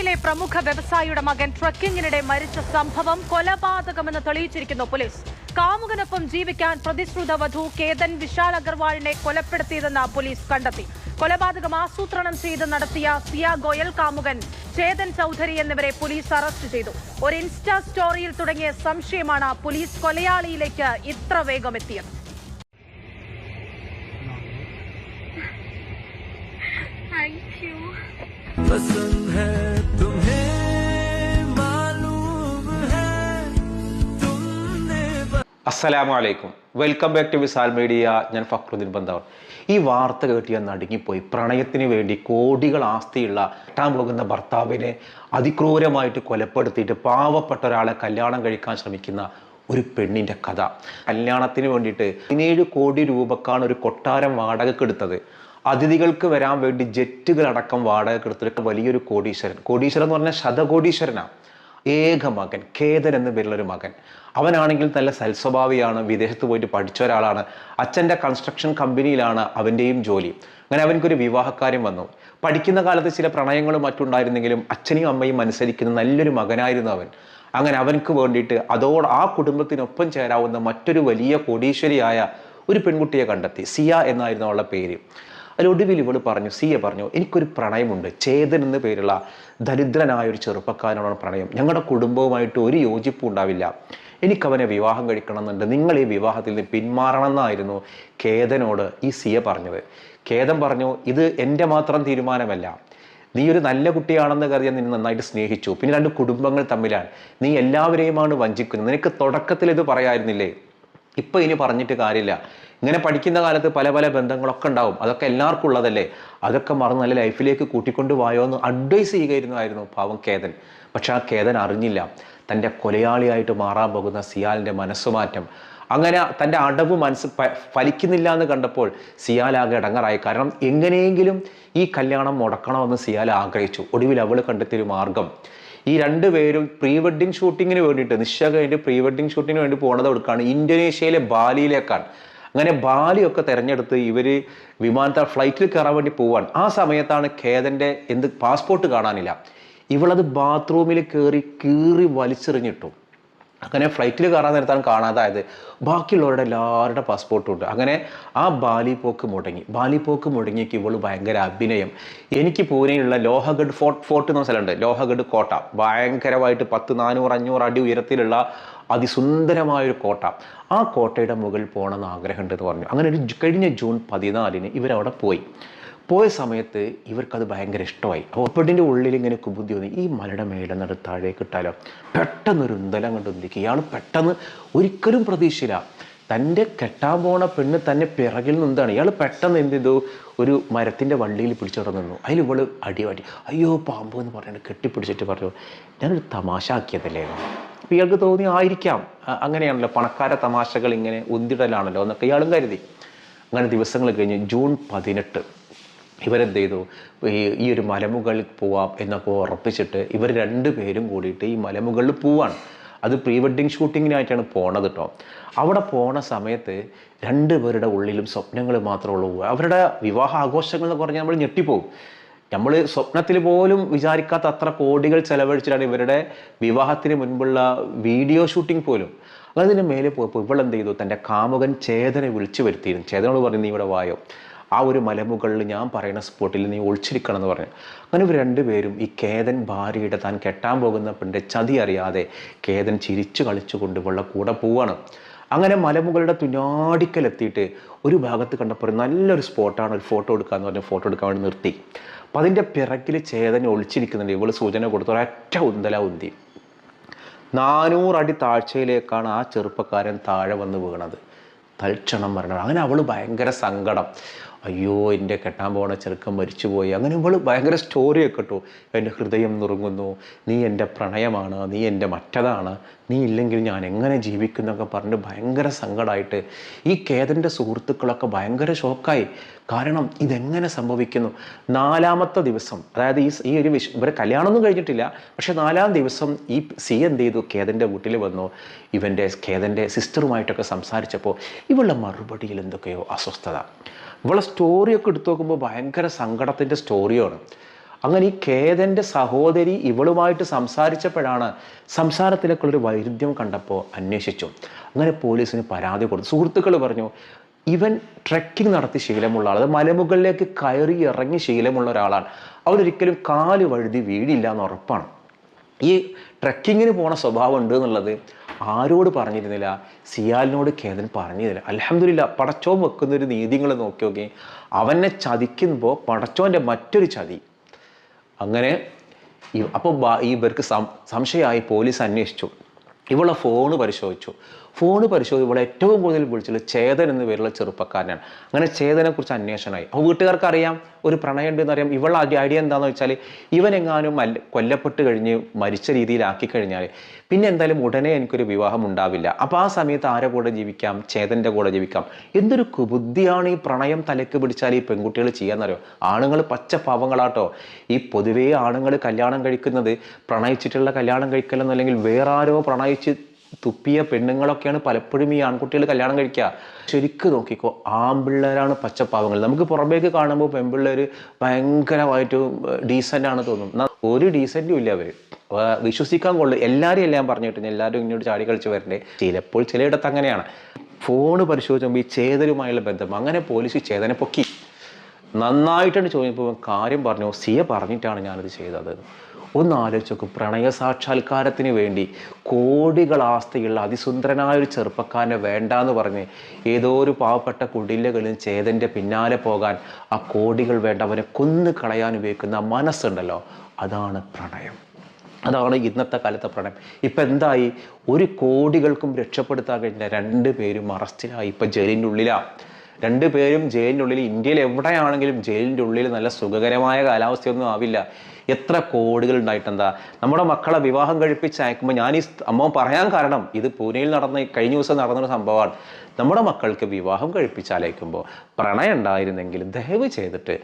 കൊച്ചിയിലെ പ്രമുഖ വ്യവസായിയുടെ മകൻ ട്രക്കിങ്ങിനിടെ മരിച്ച സംഭവം കൊലപാതകമെന്ന് തെളിയിച്ചിരിക്കുന്നു പോലീസ്. കാമുകനൊപ്പം ജീവിക്കാൻ പ്രതിശ്രുത വധു കേതൻ വിശാൽ അഗർവാളിനെ കൊലപ്പെടുത്തിയതെന്ന് പോലീസ് കണ്ടെത്തി. കൊലപാതകം ആസൂത്രണം ചെയ്ത് നടത്തിയ സിയ ഗോയൽ, കാമുകൻ ചേതൻ ചൌധരി എന്നിവരെ പോലീസ് അറസ്റ്റ് ചെയ്തു. ഒരു ഇൻസ്റ്റാ സ്റ്റോറിയിൽ തുടങ്ങിയ സംശയമാണ് പോലീസ് കൊലയാളിയിലേക്ക് ഇത്ര വേഗം എത്തിയത്. पसंद है तुम्हें मालूम है तुमने അസ്സലാമു അലൈക്കും. Welcome back to Visal media. ഞാൻ ഫക്രുദ്ദീൻ ബന്ദാവർ. ഈ വാർത്ത കേട്ട് ഞാൻ നടുങ്ങിപ്പോയി. പ്രണയത്തിന് വേണ്ടി കോടികൾ ആസ്തിയുള്ള കെട്ടാൻ പോകുന്ന ഭർത്താവിനെ അതിക്രൂരമായിട്ട് കൊലപ്പെടുത്തിയിട്ട് പാവപ്പെട്ട ഒരാളെ കല്യാണം കഴിക്കാൻ ശ്രമിക്കുന്ന ഒരു പെണ്ണിൻ്റെ കഥ. കല്യാണത്തിന് വേണ്ടിയിട്ട് 17 കോടി രൂപക്കാണ് ഒരു കൊട്ടാരം വാടകയ്ക്ക് എടുത്തത്. അതിഥികൾക്ക് വരാൻ വേണ്ടി ജെറ്റുകളടക്കം വാടകയ്ക്ക് എടുത്തിട്ട് വലിയൊരു കോടീശ്വരൻ എന്ന് പറഞ്ഞാൽ ശതകോടീശ്വരനാണ്. ഏക മകൻ കേതൻ എന്ന പേരുള്ളൊരു മകൻ. അവനാണെങ്കിൽ നല്ല സൽസ്വഭാവിയാണ്, വിദേശത്ത് പോയിട്ട് പഠിച്ച ഒരാളാണ്. അച്ഛൻ്റെ കൺസ്ട്രക്ഷൻ കമ്പനിയിലാണ് അവൻ്റെയും ജോലി. അങ്ങനെ അവനക്കൊരു വിവാഹക്കാര്യം വന്നു. പഠിക്കുന്ന കാലത്ത് ചില പ്രണയങ്ങളും മറ്റുണ്ടായിരുന്നെങ്കിലും അച്ഛനെയും അമ്മയും അനുസരിക്കുന്ന നല്ലൊരു മകനായിരുന്നു അവൻ. അങ്ങനെ അവനക്ക് വേണ്ടിയിട്ട് ആ കുടുംബത്തിനൊപ്പം ചേരാവുന്ന മറ്റൊരു വലിയ കോടീശ്വരിയായ ഒരു പെൺകുട്ടിയെ കണ്ടെത്തി. സിയ എന്നായിരുന്നു അവളുടെ പേര്. അതിലൊടുവിൽ സിയ പറഞ്ഞു, എനിക്കൊരു പ്രണയമുണ്ട്. ചേതൻ എന്ന് പേരുള്ള ദരിദ്രനായ ഒരു ചെറുപ്പക്കാരനോടാണ് പ്രണയം. ഞങ്ങളുടെ കുടുംബവുമായിട്ട് ഒരു യോജിപ്പും ഉണ്ടാവില്ല. എനിക്കവനെ വിവാഹം കഴിക്കണമെന്നുണ്ട്. നിങ്ങൾ ഈ വിവാഹത്തിൽ നിന്ന് പിന്മാറണം എന്നായിരുന്നു കേതനോട് ഈ സിയ പറഞ്ഞത്. കേതൻ പറഞ്ഞു, ഇത് എൻ്റെ മാത്രം തീരുമാനമല്ല. നീ ഒരു നല്ല കുട്ടിയാണെന്ന് കരുതി നിന്നെ നന്നായിട്ട് സ്നേഹിച്ചു. പിന്നെ 2 കുടുംബങ്ങൾ തമ്മിലാണ്. നീ എല്ലാവരെയുമാണ് വഞ്ചിക്കുന്നത്. നിനക്ക് തുടക്കത്തിൽ ഇത് പറയായിരുന്നില്ലേ? ഇപ്പം ഇനി പറഞ്ഞിട്ട് കാര്യമില്ല. ഇങ്ങനെ പഠിക്കുന്ന കാലത്ത് പല പല ബന്ധങ്ങളൊക്കെ ഉണ്ടാവും. അതൊക്കെ എല്ലാവർക്കും ഉള്ളതല്ലേ. അതൊക്കെ മറന്ന് നല്ല ലൈഫിലേക്ക് കൂട്ടിക്കൊണ്ട് പോയോ എന്ന് അഡ്വൈസ് ചെയ്യുകയായിരുന്നു പാവം കേതൻ. പക്ഷെ ആ കേതൻ അറിഞ്ഞില്ല തൻ്റെ കൊലയാളിയായിട്ട് മാറാൻ പോകുന്ന സിയാലിൻ്റെ മനസ്സുമാറ്റം. അങ്ങനെ തൻ്റെ അടവ് ഫലിക്കുന്നില്ല എന്ന് കണ്ടപ്പോൾ സിയാലാകെ ഇടങ്ങറായി. കാരണം എങ്ങനെയെങ്കിലും ഈ കല്യാണം മുടക്കണമെന്ന് സിയാൽ ആഗ്രഹിച്ചു. ഒടുവിൽ അവൾ കണ്ടെത്തിയൊരു മാർഗം, ഈ 2 പേരും പ്രീ വെഡ്ഡിങ് ഷൂട്ടിങ്ങിന് വേണ്ടിയിട്ട് നിശ്ചയ കഴിഞ്ഞ് പ്രീ വെഡ്ഡിങ് ഷൂട്ടിങ്ങിന് വേണ്ടി പോകുന്നത് എവിടേക്കാണ്? ഇന്തോനേഷ്യയിലെ ബാലിയിലേക്കാണ്. അങ്ങനെ ബാലിയൊക്കെ തിരഞ്ഞെടുത്ത് ഇവർ ഫ്ലൈറ്റിൽ കയറാൻ വേണ്ടി പോവാൻ. ആ സമയത്താണ് കേതൻ്റെ പാസ്പോർട്ട് കാണാനില്ല. ഇവളത് ബാത്റൂമിൽ കീറി വലിച്ചെറിഞ്ഞിട്ടു. അങ്ങനെ ഫ്ലൈറ്റിൽ കയറാൻ നേരത്താണ് കാണാതായത്. ബാക്കിയുള്ളവരുടെ എല്ലാവരുടെ പാസ്പോർട്ടും ഉണ്ട്. അങ്ങനെ ആ ബാലി പോക്ക് മുടങ്ങിയേക്ക് ഇവള് ഭയങ്കര അഭിനയം. എനിക്ക് പൂനെയിലുള്ള ലോഹഗഡ് ഫോർട്ട് എന്ന സ്ഥലമുണ്ട്. ലോഹഗഡ് കോട്ട ഭയങ്കരമായിട്ട് 400-500 അടി ഉയരത്തിലുള്ള അതിസുന്ദരമായൊരു കോട്ട. ആ കോട്ടയുടെ മുകളിൽ പോകണമെന്ന് ആഗ്രഹമുണ്ടെന്ന് പറഞ്ഞു. അങ്ങനെ കഴിഞ്ഞ ജൂൺ 14 ഇവരവിടെ പോയ സമയത്ത് ഇവർക്കത് ഭയങ്കര ഇഷ്ടമായി. അപ്പോൾ പെണ്ണിൻ്റെ ഉള്ളിൽ ഇങ്ങനെ കുബുദ്ധി തോന്നി, ഈ മലയുടെ മേലെ നട താഴേക്ക് ഇട്ടാലോ. പെട്ടെന്നൊരു ഉന്തലം കണ്ടുകൊണ്ടിരിക്കുക. ഇയാൾ പെട്ടെന്ന് ഒരിക്കലും പ്രതീക്ഷയില്ല. തൻ്റെ കെട്ടാൻ പോണ പെണ്ണ് തന്നെ പിറകിൽ നിന്നാണ്. ഇയാൾ പെട്ടെന്ന് എന്ത് ചെയ്തു, ഒരു മരത്തിൻ്റെ വള്ളിയിൽ പിടിച്ചോടെ നിന്നു. അതിൽ ഇവള് അടിവാടി അയ്യോ പാമ്പ് എന്ന് പറഞ്ഞിട്ട് കെട്ടിപ്പിടിച്ചിട്ട് പറഞ്ഞു, ഞാനൊരു തമാശ ആക്കിയതല്ലേ. അപ്പോൾ ഇയാൾക്ക് തോന്നി ആയിരിക്കാം, അങ്ങനെയാണല്ലോ പണക്കാര തമാശകൾ ഇങ്ങനെ ഉന്തിടലാണല്ലോ എന്നൊക്കെ ഇയാളും കരുതി. അങ്ങനെ ദിവസങ്ങൾ കഴിഞ്ഞ് ജൂൺ 18 ഇവരെന്ത് ചെയ്തു, ഈ ഒരു മലമുകളിൽ പോവാം എന്നൊക്കെ ഉറപ്പിച്ചിട്ട് ഇവർ 2 പേരും കൂടിയിട്ട് ഈ മലമുകളിൽ പോവാണ്. അത് പ്രീ വെഡ്ഡിങ് ഷൂട്ടിങ്ങിനായിട്ടാണ് പോണത് കേട്ടോ. അവിടെ പോണ സമയത്ത് 2 പേരുടെ ഉള്ളിലും സ്വപ്നങ്ങൾ മാത്രമേ ഉള്ളൂ. അവരുടെ വിവാഹ ആഘോഷങ്ങൾ എന്ന് പറഞ്ഞാൽ നമ്മൾ ഞെട്ടിപ്പോവും. നമ്മൾ സ്വപ്നത്തിൽ പോലും വിചാരിക്കാത്ത അത്ര കോടികൾ ചെലവഴിച്ചിട്ടാണ് ഇവരുടെ വിവാഹത്തിന് മുൻപുള്ള വീഡിയോ ഷൂട്ടിംഗ് പോലും. അതിന് മേലെ പോയപ്പോൾ ഇവളെന്ത് ചെയ്തു, തൻ്റെ കാമുകൻ ചേതനെ വിളിച്ചു വരുത്തിയിരുന്നു. ചേതനോട് പറഞ്ഞു, നീ ഇവിടെ വായോ, ആ ഒരു മലമുകളിൽ ഞാൻ പറയുന്ന സ്പോട്ടിൽ നീ ഒളിച്ചിരിക്കണം എന്ന് പറഞ്ഞു. അങ്ങനെ ഇവർ 2 പേരും ഈ കേതൻ ഭാര്യയുടെ താൻ കെട്ടാൻ പോകുന്ന പെണ്ണിൻ്റെ ചതി അറിയാതെ കേതൻ ചിരിച്ചു കളിച്ചുകൊണ്ട് ഇവളുടെ കൂടെ പോവാണ്. അങ്ങനെ മലമുകളുടെ തുനാടിക്കലെത്തിയിട്ട് ഒരു ഭാഗത്ത് കണ്ടപ്പോൾ നല്ലൊരു സ്പോട്ടാണ്, ഒരു ഫോട്ടോ എടുക്കാമെന്ന് പറഞ്ഞ് ഫോട്ടോ എടുക്കാൻ വേണ്ടി നിർത്തി. അപ്പം അതിൻ്റെ പിറകിൽ ചേതൻ ഒളിച്ചിരിക്കുന്നുണ്ട്. ഇവൾ സൂചന കൊടുത്ത ഒരൊറ്റ ഉന്തി 400 അടി താഴ്ചയിലേക്കാണ് ആ ചെറുപ്പക്കാരൻ താഴെ വന്ന് വീണത്. തൽക്ഷണം മരണം. അങ്ങനെ അവൾ ഭയങ്കര സങ്കടം, അയ്യോ എൻ്റെ കെട്ടാൻ പോകുന്ന ചെറുക്കൻ മരിച്ചുപോയി. അങ്ങനെ ഇവൾ ഭയങ്കര സ്റ്റോറിയൊക്കെ ഇട്ടു. എൻ്റെ ഹൃദയം നുറുങ്ങുന്നു, നീ എൻ്റെ പ്രണയമാണ്, നീ എൻ്റെ മറ്റതാണ്, നീ ഇല്ലെങ്കിൽ ഞാൻ എങ്ങനെ ജീവിക്കുന്നൊക്കെ പറഞ്ഞിട്ട് ഭയങ്കര സങ്കടമായിട്ട് ഈ കേതൻ്റെ സുഹൃത്തുക്കളൊക്കെ ഭയങ്കര ഷോക്കായി. കാരണം ഇതെങ്ങനെ സംഭവിക്കുന്നു? 4ാമത്തെ ദിവസം, അതായത് ഇവരെ കല്യാണമൊന്നും കഴിഞ്ഞിട്ടില്ല, പക്ഷെ 4ാം ദിവസം ഈ സി എന്ത് ചെയ്തു, കേതൻ്റെ വീട്ടിൽ വന്നു. കേതൻ്റെ സിസ്റ്ററുമായിട്ടൊക്കെ സംസാരിച്ചപ്പോൾ ഇവളുടെ മറുപടിയിൽ എന്തൊക്കെയോ അസ്വസ്ഥത. ഇവളെ സ്റ്റോറിയൊക്കെ എടുത്തു നോക്കുമ്പോൾ ഭയങ്കര സങ്കടത്തിൻ്റെ സ്റ്റോറിയാണ്. അങ്ങനെ ഈ കേതൻ്റെ സഹോദരി ഇവളുമായിട്ട് സംസാരിച്ചപ്പോഴാണ് സംസാരത്തിലേക്കുള്ളൊരു വൈരുദ്ധ്യം കണ്ടപ്പോൾ അന്വേഷിച്ചു. അങ്ങനെ പോലീസിന് പരാതി കൊടുത്തു. സുഹൃത്തുക്കൾ പറഞ്ഞു, ഇവൻ ട്രെക്കിംഗ് നടത്തി ശീലമുള്ള ആൾ, അത് മലമുകളിലേക്ക് കയറി ഇറങ്ങി ശീലമുള്ള ഒരാളാണ്, അവനൊരിക്കലും കാല് വഴുതി വീഴില്ല എന്ന് ഉറപ്പാണ്. ഈ ട്രെക്കിങ്ങിന് പോണ സ്വഭാവം ഉണ്ട് എന്നുള്ളത് ആരോട് പറഞ്ഞിരുന്നില്ല, സിയാലിനോട് കേതൻ പറഞ്ഞിരുന്നില്ല. അൽഹംദുലില്ലാ, പടച്ചോൻ വെക്കുന്നൊരു നീതികൾ നോക്കി അവനെ ചതിക്കുമ്പോൾ പടച്ചോൻ്റെ മറ്റൊരു ചതി. അങ്ങനെ അപ്പോൾ ഇവർക്ക് സംശയമായി. പോലീസ് അന്വേഷിച്ചു, ഇവളെ ഫോണ് പരിശോധിച്ചു. ഇവളെ ഏറ്റവും കൂടുതൽ വിളിച്ചത് ചേതൻ എന്ന പേരുള്ള ചെറുപ്പക്കാരനാണ്. അങ്ങനെ ചേതനെ കുറിച്ച് അന്വേഷണമായി. അപ്പോൾ വീട്ടുകാർക്ക് അറിയാം ഒരു പ്രണയം ഉണ്ടെന്ന് അറിയാം. ഇവളുടെ ഐഡിയ എന്താണെന്ന് വെച്ചാൽ ഇവനെങ്ങാനും കൊല്ലപ്പെട്ട് കഴിഞ്ഞ് മരിച്ച രീതിയിലാക്കി കഴിഞ്ഞാൽ പിന്നെ എന്തായാലും ഉടനെ എനിക്കൊരു വിവാഹം ഉണ്ടാവില്ല. അപ്പോൾ ആ സമയത്ത് ആരെ കൂടെ ജീവിക്കാം? ചേതൻ്റെ കൂടെ ജീവിക്കാം. എന്തൊരു കുബുദ്ധിയാണ് ഈ പ്രണയം തലക്ക് പിടിച്ചാൽ ഈ പെൺകുട്ടികൾ ചെയ്യാന്നറിയോ? ആണുങ്ങൾ പച്ച പാവങ്ങളാട്ടോ. ഈ പൊതുവേ ആണുങ്ങൾ കല്യാണം കഴിക്കുന്നത് പ്രണയിച്ചിട്ടുള്ള കല്യാണം കഴിക്കലെന്നല്ലെങ്കിൽ വേറെ ആരോ പ്രണയിച്ച് തുപ്പിയ പെണ്ണുങ്ങളൊക്കെയാണ് പലപ്പോഴും ഈ ആൺകുട്ടികൾ കല്യാണം കഴിക്കുക. ശരിക്കും നോക്കിക്കോ, ആൺപിള്ളേരാണ് പച്ചപ്പാവങ്ങൾ. നമുക്ക് പുറമേക്ക് കാണുമ്പോൾ പെൺപിള്ളേർ ഭയങ്കരമായിട്ട് ഡീസൻ്റ് ആണ് തോന്നും. ഒരു ഡീസൻറ്റും ഇല്ല അവർ, വിശ്വസിക്കാൻ കൊള്ളും. എല്ലാവരും ഞാൻ പറഞ്ഞിട്ടുണ്ട്, എല്ലാവരും ഇങ്ങോട്ട് ചാടി കളിച്ച് വരണ്ടേ. ചിലപ്പോൾ ചിലയിടത്ത് അങ്ങനെയാണ്. ഫോണ് പരിശോധിച്ചുമ്പോൾ ഈ ചേതനുമായുള്ള ബന്ധം. അങ്ങനെ പോലീസ് ചേതനെ പൊക്കി നന്നായിട്ടാണ് ചോദിച്ചപ്പോൾ കാര്യം പറഞ്ഞു, സിയ പറഞ്ഞിട്ടാണ് ഞാനത് ചെയ്തത്. ഒന്ന് ആലോചിച്ച് നോക്കും, പ്രണയ സാക്ഷാത്കാരത്തിന് വേണ്ടി കോടികൾ ആസ്തിയുള്ള അതിസുന്ദരനായൊരു ചെറുപ്പക്കാരനെ വേണ്ടാന്ന് പറഞ്ഞ് ഏതോ ഒരു പാവപ്പെട്ട കുടിലകളിൽ ചേതൻ്റെ പിന്നാലെ പോകാൻ ആ കോടികൾ വേണ്ട അവനെ കൊന്നു കളയാൻ ഉപയോഗിക്കുന്ന മനസ്സുണ്ടല്ലോ, അതാണ് പ്രണയം. അതാണ് ഇന്നത്തെ കാലത്തെ പ്രണയം. ഇപ്പം എന്തായി? ഒരു കോടികൾക്കും രക്ഷപ്പെടുത്താൻ കഴിഞ്ഞ 2 പേരും അറസ്റ്റിലായി. ഇപ്പം ജയിലിൻ്റെ ഉള്ളിലാണ്. 2 പേരും ജയിലിൻ്റെ ഉള്ളിൽ. ഇന്ത്യയിൽ എവിടെയാണെങ്കിലും ജയിലിൻ്റെ ഉള്ളിൽ നല്ല സുഖകരമായ കാലാവസ്ഥയൊന്നും ആവില്ല. എത്ര കോടികൾ ഉണ്ടായിട്ടെന്താ? നമ്മുടെ മക്കളെ വിവാഹം കഴിപ്പിച്ച് അയക്കുമ്പോൾ ഞാൻ ഈ അമ്മ പറയാൻ കാരണം ഇത് പൂനെയിൽ കഴിഞ്ഞ ദിവസം നടന്നൊരു സംഭവമാണ്. നമ്മുടെ മക്കൾക്ക് വിവാഹം കഴിപ്പിച്ചാലയക്കുമ്പോൾ പ്രണയം ഉണ്ടായിരുന്നെങ്കിൽ ദയവ് ചെയ്തിട്ട്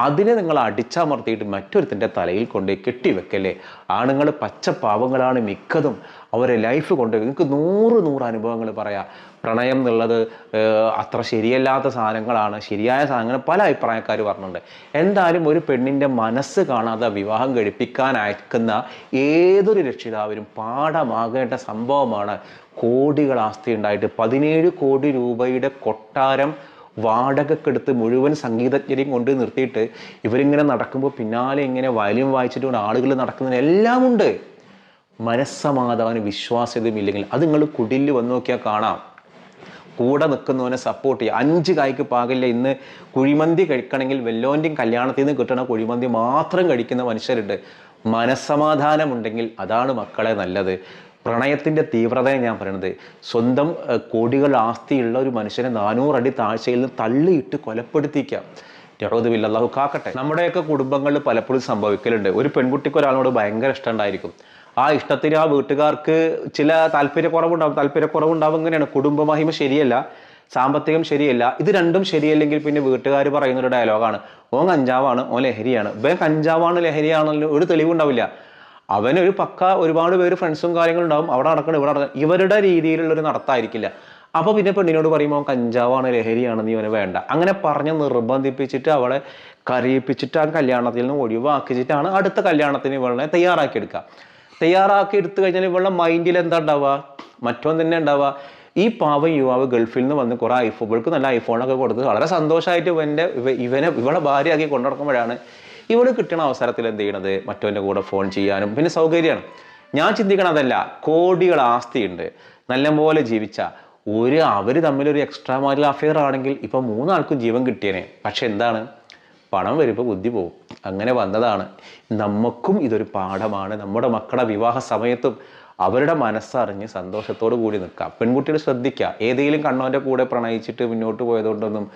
അതിനെ നിങ്ങൾ അടിച്ചമർത്തിയിട്ട് മറ്റൊരുത്തിൻ്റെ തലയിൽ കൊണ്ട് കെട്ടിവെക്കല്ലേ. ആണുങ്ങൾ പച്ച പാവങ്ങളാണ് മിക്കതും. അവരെ ലൈഫ് കൊണ്ട് നിങ്ങൾക്ക് 100 അനുഭവങ്ങൾ പറയാം. പ്രണയം എന്നുള്ളത് അത്ര ശരിയല്ലാത്ത സാധനങ്ങളാണ്, ശരിയായ സാധനങ്ങൾ പല അഭിപ്രായക്കാർ പറഞ്ഞിട്ടുണ്ട്. എന്തായാലും ഒരു പെണ്ണിൻ്റെ മനസ്സ് കാണാതെ വിവാഹം കഴിപ്പിക്കാൻ അയക്കുന്ന ഏതൊരു രക്ഷിതാവിനും പാഠമാകേണ്ട സംഭവമാണ്. കോടികൾ ആസ്തി ഉണ്ടായിട്ട് 17 കോടി രൂപയുടെ കൊട്ടാരം വാടകക്കെടുത്ത് മുഴുവൻ സംഗീതജ്ഞരെയും കൊണ്ട് നിർത്തിയിട്ട് ഇവരിങ്ങനെ നടക്കുമ്പോൾ പിന്നാലെ ഇങ്ങനെ വയലിൻ വായിച്ചിട്ട് ആളുകൾ നടക്കുന്നതിനെല്ലാം ഉണ്ട്. മനസ്സമാധാനം വിശ്വാസ്യതയും ഇല്ലെങ്കിൽ അത് നിങ്ങൾ കുടിലിൽ വന്ന് നോക്കിയാൽ കാണാം. കൂടെ നിൽക്കുന്നവനെ സപ്പോർട്ട് ചെയ്യുക. 5 കായ്ക്ക് പാകില്ല. ഇന്ന് കുഴിമന്തി കഴിക്കണമെങ്കിൽ വല്ലോൻ്റെയും കല്യാണത്തിൽ നിന്ന് കിട്ടണ കുഴിമന്തി മാത്രം കഴിക്കുന്ന മനുഷ്യരുണ്ട്. മനസ്സമാധാനം ഉണ്ടെങ്കിൽ അതാണ് മക്കളെ നല്ലത്. പ്രണയത്തിൻ്റെ തീവ്രതയെ ഞാൻ പറയുന്നത്, സ്വന്തം കോടികൾ ആസ്തിയുള്ള ഒരു മനുഷ്യനെ 400 അടി താഴ്ചയിൽ നിന്ന് തള്ളിയിട്ട് കൊലപ്പെടുത്തിക്കാം. യഹൂദുബില്ല, അല്ലാഹു കാക്കട്ടെ. നമ്മുടെയൊക്കെ കുടുംബങ്ങളിൽ പലപ്പോഴും സംഭവിക്കലുണ്ട്. ഒരു പെൺകുട്ടിക്ക് ഒരാളോട് ഭയങ്കര ഇഷ്ടമുണ്ടായിരിക്കും. ആ ഇഷ്ടത്തിന് ആ വീട്ടുകാർക്ക് ചില താല്പര്യക്കുറവുണ്ടാവും. ഇങ്ങനെയാണ്, കുടുംബമഹിമ ശരിയല്ല, സാമ്പത്തികം ശരിയല്ല. ഇത് രണ്ടും ശരിയല്ലെങ്കിൽ പിന്നെ വീട്ടുകാർ പറയുന്നൊരു ഡയലോഗാണ്, ഓൻ കഞ്ചാവാണ്, ഓൻ ലഹരിയാണ്. ഇവൻ കഞ്ചാവാണ് ലഹരിയാണല്ലോ ഒരു തെളിവുണ്ടാവില്ല. അവനൊരു ഒരുപാട് പേര് ഫ്രണ്ട്സും കാര്യങ്ങളുണ്ടാവും, അവിടെ നടക്കണം ഇവിടെ നടക്കണം. ഇവരുടെ രീതിയിലുള്ളൊരു നടത്തായിരിക്കില്ല. അപ്പോൾ പിന്നെ പെണ്ണിനോട് പറയുമ്പോൾ കഞ്ചാവാണ് ലഹരിയാണ്, നീ അവനെ വേണ്ട, അങ്ങനെ പറഞ്ഞ് നിർബന്ധിപ്പിച്ചിട്ട് അവളെ കരയിപ്പിച്ചിട്ട് ആ കല്യാണത്തിൽ നിന്ന് ഒഴിവാക്കിച്ചിട്ടാണ് അടുത്ത കല്യാണത്തിന് ഇവളെ തയ്യാറാക്കി എടുത്തു കഴിഞ്ഞാൽ ഇവളുടെ മൈൻഡിൽ എന്താ ഉണ്ടാവുക? മറ്റൊന്നും തന്നെ ഉണ്ടാവുക. ഈ പാവം യുവാവ് ഗൾഫിൽ നിന്ന് വന്ന് കുറേ ഇവൾക്ക് നല്ല ഐഫോണൊക്കെ കൊടുത്ത് വളരെ സന്തോഷമായിട്ട് ഇവളെ ഭാര്യയാക്കി കൊണ്ടു നടക്കുമ്പോഴാണ് ഇവള് കിട്ടുന്ന അവസരത്തിൽ എന്ത് ചെയ്യണത്? മറ്റവൻ്റെ കൂടെ ഫോൺ ചെയ്യാനും പിന്നെ സൗകര്യമാണ്. ഞാൻ ചിന്തിക്കണതല്ല, കോടികൾ ആസ്തിയുണ്ട്, നല്ലപോലെ ജീവിച്ച അവർ തമ്മിലൊരു എക്സ്ട്രാ മാരിറ്റൽ അഫെയർ ആണെങ്കിൽ ഇപ്പം 3 ആൾക്കും ജീവൻ കിട്ടിയേനെ. പക്ഷെ എന്താണ്? പണം വരുമ്പോൾ ബുദ്ധി പോവും. അങ്ങനെ വന്നതാണ്. നമുക്കും ഇതൊരു പാഠമാണ്. നമ്മുടെ മക്കളുടെ വിവാഹ സമയത്തും അവരുടെ മനസ്സറിഞ്ഞ് സന്തോഷത്തോടു കൂടി നിൽക്കാം. പെൺകുട്ടികൾ ശ്രദ്ധിക്കുക, ഏതെങ്കിലും കണ്ണോൻ്റെ കൂടെ പ്രണയിച്ചിട്ട് മുന്നോട്ട് പോയതുകൊണ്ടൊന്നും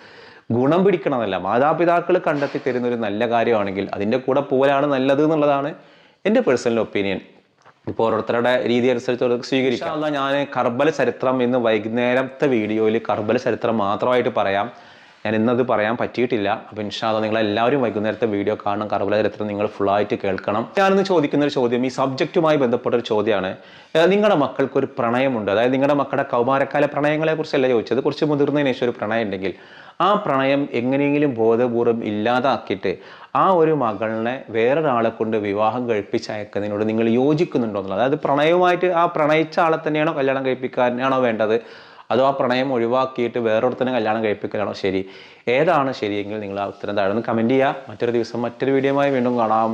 ഗുണം പിടിക്കണമെന്നല്ല. മാതാപിതാക്കൾ കണ്ടെത്തി തരുന്നൊരു നല്ല കാര്യമാണെങ്കിൽ അതിൻ്റെ കൂടെ പോകലാണ് നല്ലത് എന്നുള്ളതാണ് എൻ്റെ പേഴ്സണൽ ഒപ്പീനിയൻ. ഇപ്പോൾ ഓരോരുത്തരുടെ രീതി അനുസരിച്ച് സ്വീകരിക്കാം. ഞാൻ കർബല ചരിത്രം ഇന്ന് വൈകുന്നേരത്തെ വീഡിയോയിൽ കർബല ചരിത്രം മാത്രമായിട്ട് പറയാം. ഞാൻ ഇന്നത് പറയാൻ പറ്റിയിട്ടില്ല. അപ്പോൾ ഇൻഷാ അല്ലാഹ് നിങ്ങളെല്ലാവരും വൈകുന്നേരത്തെ വീഡിയോ കാണണം. കർബല ചരിത്രം നിങ്ങൾ ഫുള്ളായിട്ട് കേൾക്കണം. ഞാനിന്ന് ചോദിക്കുന്നൊരു ചോദ്യം ഈ സബ്ജക്റ്റുമായി ബന്ധപ്പെട്ടൊരു ചോദ്യമാണ്. നിങ്ങളുടെ മക്കൾക്കൊരു പ്രണയമുണ്ട്, അതായത് നിങ്ങളുടെ മക്കളുടെ കൗമാരക്കാല പ്രണയങ്ങളെ കുറിച്ചല്ല ചോദിച്ചത്, കുറച്ച് മുതിർന്നതിന് ശേഷം ഒരു പ്രണയം ഉണ്ടെങ്കിൽ ആ പ്രണയം എങ്ങനെയെങ്കിലും ബോധപൂർവം ഇല്ലാതാക്കിയിട്ട് ആ ഒരു മകളെ വേറൊരാളെ കൊണ്ട് വിവാഹം കഴിപ്പിച്ചയക്കുന്നതിനോട് നിങ്ങൾ യോജിക്കുന്നുണ്ടോ എന്നുള്ളത്. അതായത് പ്രണയവുമായിട്ട് ആ പ്രണയിച്ച ആളെ തന്നെയാണോ കല്യാണം കഴിപ്പിക്കാനാണോ വേണ്ടത്, അതോ ആ പ്രണയം ഒഴിവാക്കിയിട്ട് വേറൊരുത്തനെ കല്യാണം കഴിപ്പിക്കലാണോ ശരി? ഏതാണ് ശരിയെങ്കിൽ നിങ്ങൾ ആ ഉത്തരം താഴെ കമൻറ്റ് ചെയ്യുക. മറ്റൊരു ദിവസം മറ്റൊരു വീഡിയോയുമായി വീണ്ടും കാണാം.